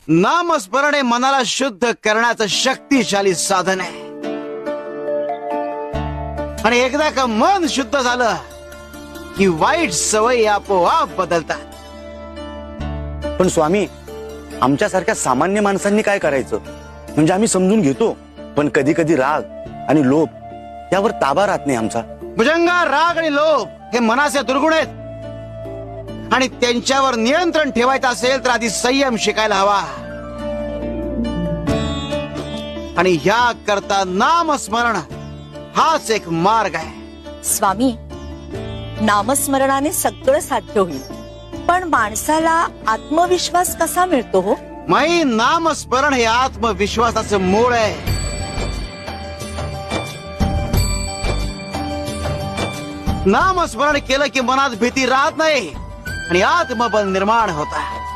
नामस्मरण हे मनाला शुद्ध करण्याचं शक्तिशाली साधन आहे. आणि एकदा का मन शुद्ध झालं की वाईट सवयी आपोआप बदलतात. पण स्वामी, आमच्यासारख्या सामान्य माणसांनी काय करायचं? म्हणजे आम्ही समजून घेतो, पण कधी कधी राग आणि लोभ यावर ताबा राहत नाही आमचा. भुजंगा, राग आणि लोभ हे मनाचे दुर्गुण आहेत आणि त्यांच्यावर नियंत्रण ठेवायचं असेल तर आधी संयम शिकायला हवा. आणि ह्या करता नामस्मरण हाच एक मार्ग आहे. स्वामी, नामस्मरणाने सगळं साध्य होईल, पण माणसाला आत्मविश्वास कसा मिळतो हो? माई, नामस्मरण हे आत्मविश्वासाचं मूळ आहे. नामस्मरण केलं की मनात भीती राहत नाही आणि आत्मबल निर्माण होतं.